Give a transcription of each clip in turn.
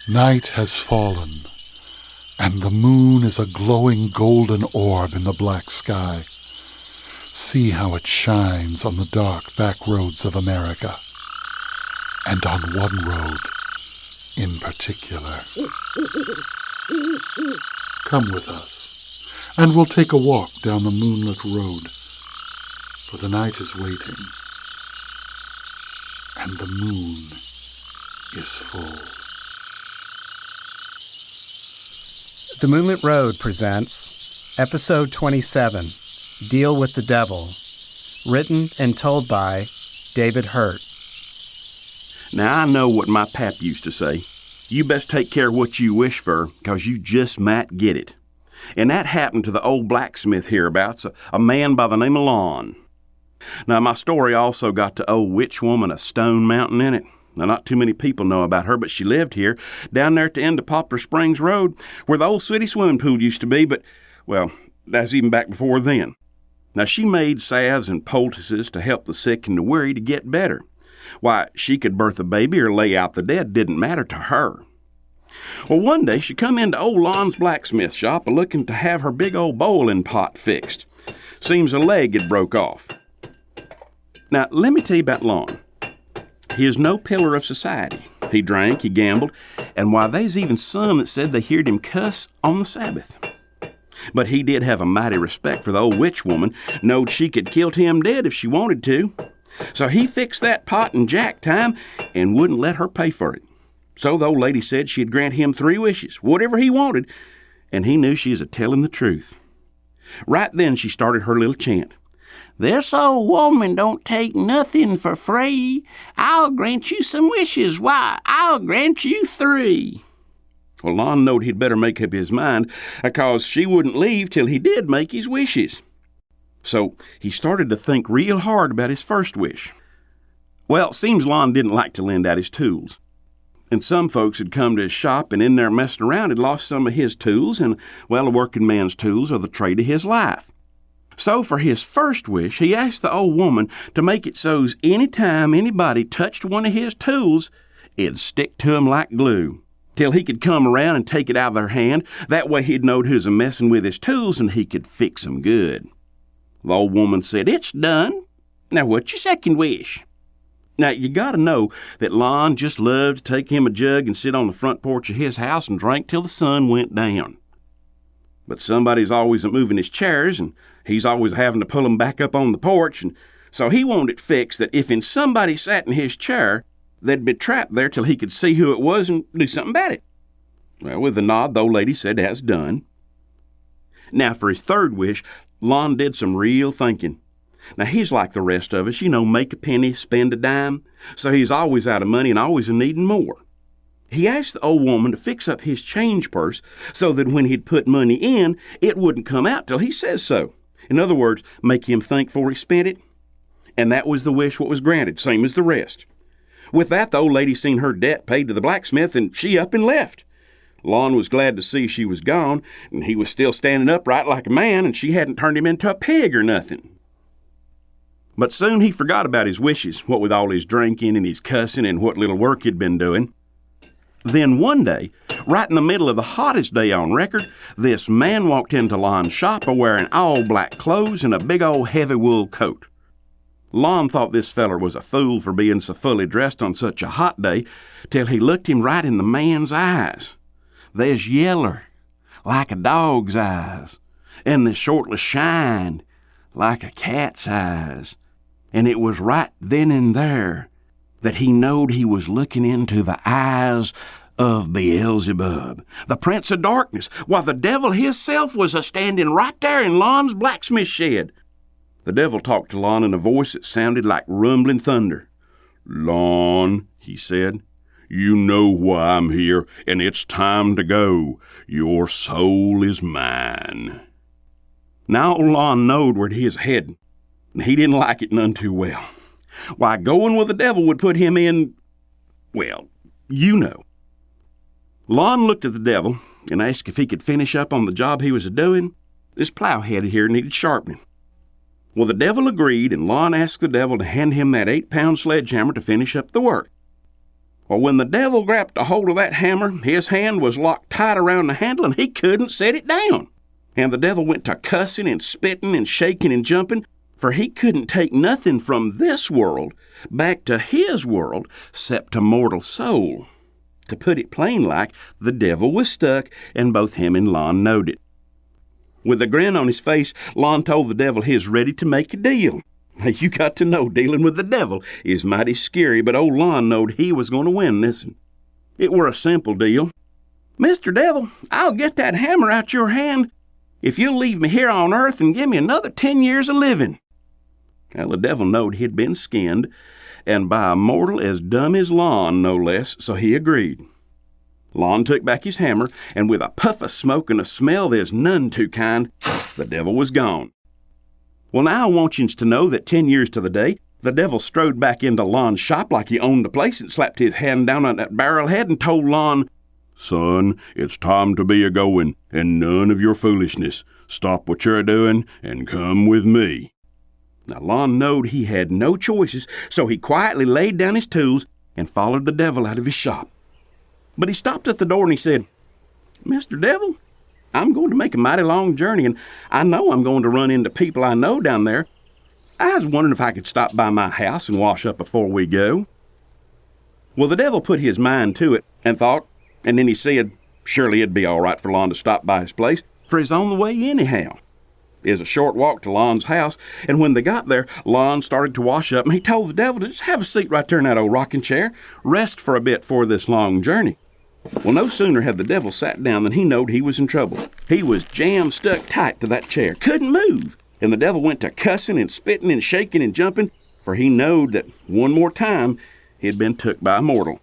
Night has fallen, and the moon is a glowing golden orb in the black sky. See how it shines on the dark back roads of America, and on one road in particular. Come with us, and we'll take a walk down the Moonlit Road, for the night is waiting, and the moon is full. The Moonlit Road presents Episode 27, Deal with the Devil, written and told by David Hirt. Now, I know what my pap used to say. You best take care of what you wish for, 'cause you just might get it. And that happened to the old blacksmith hereabouts, a man by the name of Lon. Now, my story also got to old witch woman of Stone Mountain in it. Now, not too many people know about her, but she lived here, down there at the end of Poplar Springs Road, where the old city swimming pool used to be, but, well, that's even back before then. Now, she made salves and poultices to help the sick and the weary to get better. Why, she could birth a baby or lay out the dead, didn't matter to her. Well, one day she come into old Lon's blacksmith shop a-looking to have her big old boiling pot fixed. Seems a leg had broke off. Now, let me tell you about Lon. He is no pillar of society. He drank, he gambled, and why, there's even some that said they heard him cuss on the Sabbath. But he did have a mighty respect for the old witch woman, knowed she could kill him dead if she wanted to. So he fixed that pot in jack time and wouldn't let her pay for it. So the old lady said she'd grant him 3 wishes, whatever he wanted, and he knew she was a-telling the truth. Right then she started her little chant. "This old woman don't take nothing for free. I'll grant you some wishes. Why, I'll grant you 3. Well, Lon knowed he'd better make up his mind, because she wouldn't leave till he did make his wishes. So he started to think real hard about his first wish. Well, seems Lon didn't like to lend out his tools. And some folks had come to his shop and in there messing around had lost some of his tools, and, well, a working man's tools are the trade of his life. So for his first wish, he asked the old woman to make it so's any time anybody touched one of his tools, it'd stick to him like glue, till he could come around and take it out of their hand. That way he'd know who's a-messing with his tools and he could fix 'em good. The old woman said, "It's done. Now what's your second wish?" Now, you gotta know that Lon just loved to take him a jug and sit on the front porch of his house and drink till the sun went down. But somebody's always moving his chairs, and he's always having to pull 'em back up on the porch, and so he wanted it fixed that if somebody sat in his chair, they'd be trapped there till he could see who it was and do something about it. Well, with a nod, the old lady said, "That's done." Now, for his third wish, Lon did some real thinking. Now, he's like the rest of us, make a penny, spend a dime, so he's always out of money and always needing more. He asked the old woman to fix up his change purse so that when he'd put money in, it wouldn't come out till he says so. In other words, make him think before he spent it. And that was the wish what was granted, same as the rest. With that, the old lady seen her debt paid to the blacksmith, and she up and left. Lon was glad to see she was gone, and he was still standing upright like a man, and she hadn't turned him into a pig or nothing. But soon he forgot about his wishes, what with all his drinking and his cussing and what little work he'd been doing. Then one day, right in the middle of the hottest day on record, this man walked into Lon's shop wearing all black clothes and a big old heavy wool coat. Lon thought this feller was a fool for being so fully dressed on such a hot day, till he looked him right in the man's eyes. They's yeller, like a dog's eyes, and they shortly shined like a cat's eyes. And it was right then and there that he knowed he was looking into the eyes of Beelzebub, the prince of darkness, while the devil hisself was a-standing right there in Lon's blacksmith shed. The devil talked to Lon in a voice that sounded like rumbling thunder. "Lon," he said, "you know why I'm here, and it's time to go. Your soul is mine." Now old Lon knowed where he was heading, and he didn't like it none too well. Why, going with the devil would put him in, well, you know. Lon looked at the devil and asked if he could finish up on the job he was a-doing. This plow head here needed sharpening. Well, the devil agreed, and Lon asked the devil to hand him that 8-pound sledgehammer to finish up the work. Well, when the devil grabbed a hold of that hammer, his hand was locked tight around the handle and he couldn't set it down. And the devil went to cussing and spitting and shaking and jumping, for he couldn't take nothing from this world back to his world except a mortal soul. To put it plain like, the devil was stuck, and both him and Lon knowed it. With a grin on his face, Lon told the devil he was ready to make a deal. Now, you got to know, dealing with the devil is mighty scary, but old Lon knowed he was going to win this one. It were a simple deal. "Mr. Devil, I'll get that hammer out your hand if you'll leave me here on earth and give me another 10 years of living." Well, the devil knowed he'd been skinned, and by a mortal as dumb as Lon, no less, so he agreed. Lon took back his hammer, and with a puff of smoke and a smell there's none too kind, the devil was gone. Well, now I want yous to know that 10 years to the day, the devil strode back into Lon's shop like he owned the place and slapped his hand down on that barrel head and told Lon, "Son, it's time to be a-going, and none of your foolishness. Stop what you're a-doing and come with me." Now, Lon knowed he had no choices, so he quietly laid down his tools and followed the devil out of his shop. But he stopped at the door and he said, "Mr. Devil, I'm going to make a mighty long journey, and I know I'm going to run into people I know down there. I was wondering if I could stop by my house and wash up before we go." Well, the devil put his mind to it and thought, and then he said, surely it'd be all right for Lon to stop by his place, for he's on the way anyhow. Is a short walk to Lon's house, and when they got there, Lon started to wash up, and he told the devil to just have a seat right there in that old rocking chair, rest for a bit for this long journey. Well, no sooner had the devil sat down than he knowed he was in trouble. He was jammed stuck tight to that chair, couldn't move, and the devil went to cussing and spitting and shaking and jumping, for he knowed that one more time he'd been took by a mortal.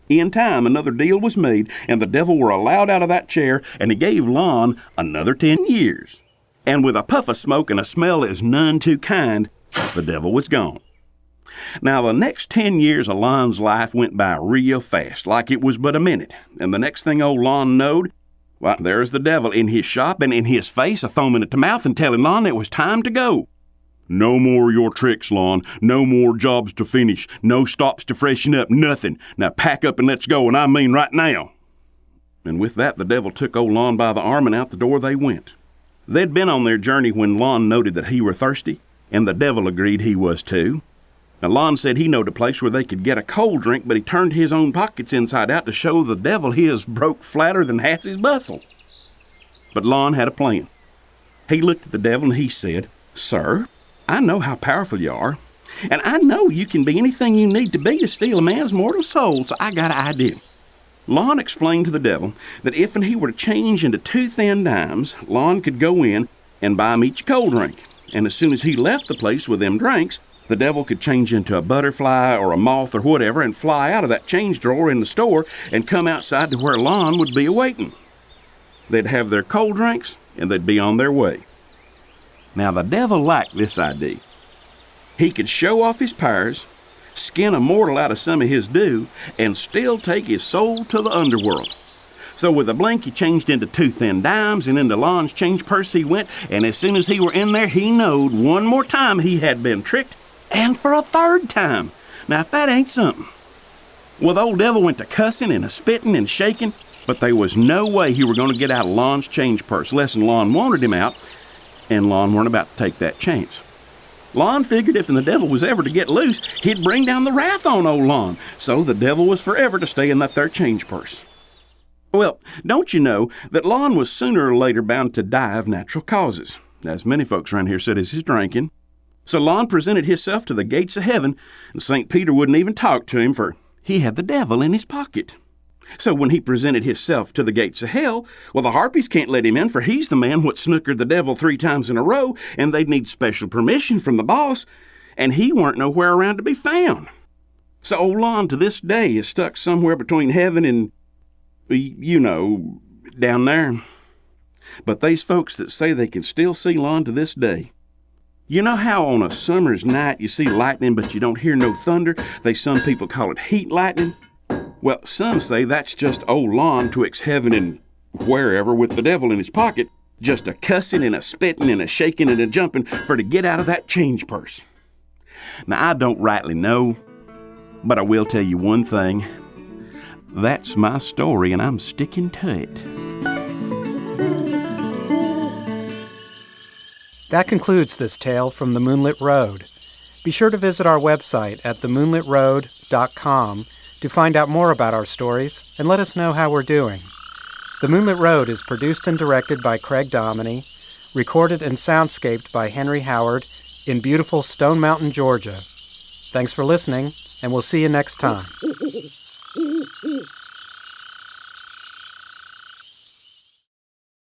In time, another deal was made, and the devil were allowed out of that chair, and he gave Lon another 10 years. And with a puff of smoke and a smell as none too kind, the devil was gone. Now, the next 10 years of Lon's life went by real fast, like it was but a minute. And the next thing old Lon knowed, well, there's the devil in his shop and in his face, a foaming at the mouth and telling Lon it was time to go. "No more your tricks, Lon. No more jobs to finish. No stops to freshen up. Nothing. Now pack up and let's go, and I mean right now." And with that, the devil took old Lon by the arm, and out the door they went. They'd been on their journey when Lon noted that he were thirsty, and the devil agreed he was too. Now, Lon said he knowed a place where they could get a cold drink, but he turned his own pockets inside out to show the devil his broke flatter than half his bustle. But Lon had a plan. He looked at the devil and he said, "Sir, I know how powerful you are, and I know you can be anything you need to be to steal a man's mortal soul, so I got an idea." Lon explained to the devil that if he were to change into 2 thin dimes, Lon could go in and buy him each a cold drink. And as soon as he left the place with them drinks, the devil could change into a butterfly or a moth or whatever and fly out of that change drawer in the store and come outside to where Lon would be awaiting. They'd have their cold drinks and they'd be on their way. Now, the devil liked this idea. He could show off his powers, skin a mortal out of some of his due, and still take his soul to the underworld. So with a blink, he changed into 2 thin dimes, and into Lon's change purse he went, and as soon as he were in there, he knowed one more time he had been tricked, and for a 3rd time. Now, if that ain't something. Well, the old devil went to cussing and a spitting and shaking, but there was no way he were going to get out of Lon's change purse, less than Lon wanted him out, and Lon weren't about to take that chance. Lon figured if the devil was ever to get loose, he'd bring down the wrath on old Lon, so the devil was forever to stay in that there change purse. Well, don't you know that Lon was sooner or later bound to die of natural causes, as many folks around here said is his drinking. So Lon presented himself to the gates of heaven, and St. Peter wouldn't even talk to him, for he had the devil in his pocket. So when he presented himself to the gates of hell, well, the harpies can't let him in, for he's the man what snookered the devil 3 times in a row, and they'd need special permission from the boss, and he weren't nowhere around to be found. So old Lon to this day is stuck somewhere between heaven and, you know, down there. But they's folks that say they can still see Lon to this day. You know how on a summer's night you see lightning but you don't hear no thunder? Some people call it heat lightning. Well, some say that's just old Lon twixt heaven and wherever with the devil in his pocket, just a cussing and a spitting and a shaking and a jumping for to get out of that change purse. Now, I don't rightly know, but I will tell you one thing. That's my story, and I'm sticking to it. That concludes this tale from the Moonlit Road. Be sure to visit our website at themoonlitroad.com to find out more about our stories and let us know how we're doing. The Moonlit Road is produced and directed by Craig Dominy, recorded and soundscaped by Henry Howard in beautiful Stone Mountain, Georgia. Thanks for listening, and we'll see you next time.